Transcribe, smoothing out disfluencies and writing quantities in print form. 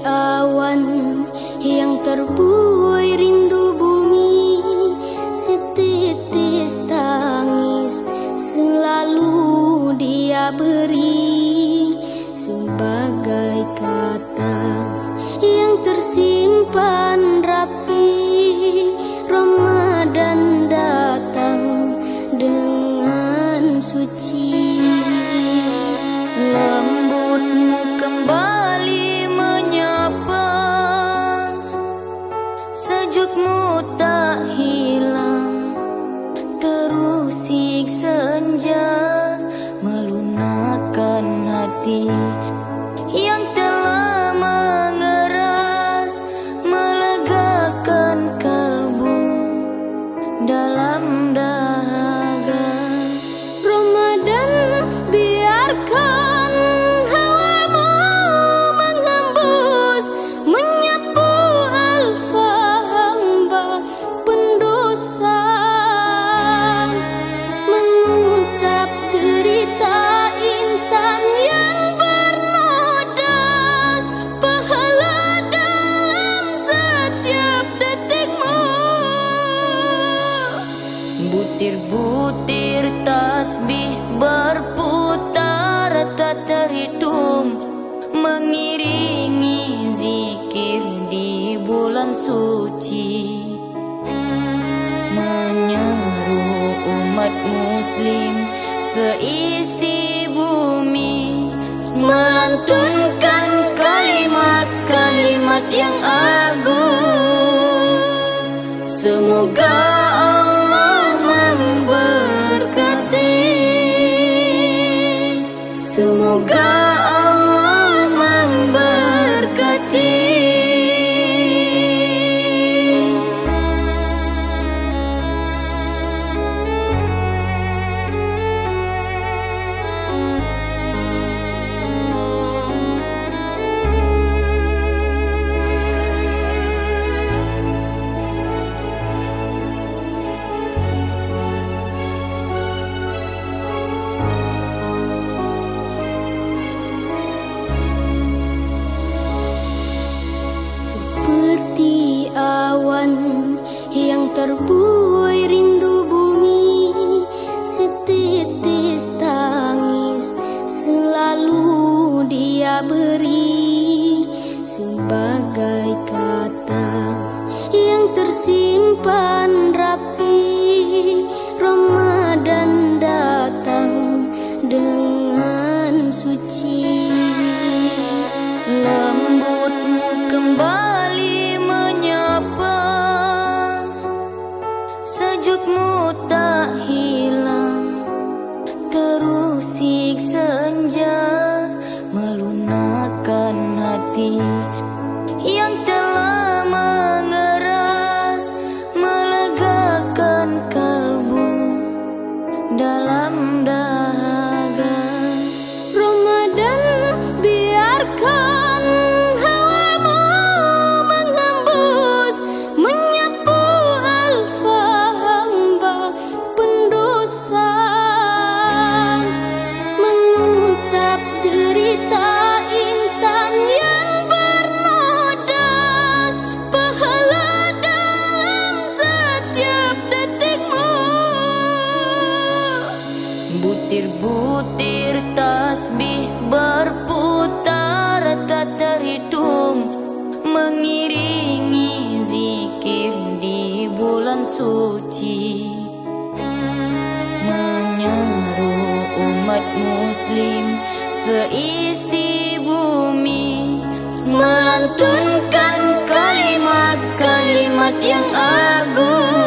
awan yang terbuai rindu bumi, setitis tangis selalu dia beri sebagai kata yang tersimpan rapi. Ramadan datang dengan suci, lembutmu kembali menyapa, sejukmu tak hilang, terusik senja melunakkan hati yang telah mengeras, melegakan kalbu dalam dahaga. Ramadan, biarkan hawamu menghembus, menyapu alfa hamba pendosa, mengusap derita insan yang bernoda, pahala dalam setiap detikmu. Butir-butir tasbih berputar tak terhitung, mengiringi zikir di bulan suci, menyeru umat muslim seisi bumi, melantunkan kalimat-kalimat yang agung. Semoga Allah memberkati, semoga Allah memberkati. Seperti awan yang terbuai rindu bumi, setitis tangis selalu dia beri sebagai kata yang tersimpan rapi. Ramadan datang dengan suci, lembutmu kembali menyapa, sejukmu tak hilang, terusik senja melunakkan hati yang telah mengeras, melegakan kalbu dalam dahaga. Ramadan, biarkan hawamu menghembus, menyapu alfa hamba pendosa, mengusap derita insan yang bernoda, pahala dalam setiap detikmu. Butir-butir tasbih berputar tak terhitung, mengiringi zikir di bulan suci, menyeru umat muslim seisi bumi, melantunkan kalimat-kalimat yang agung.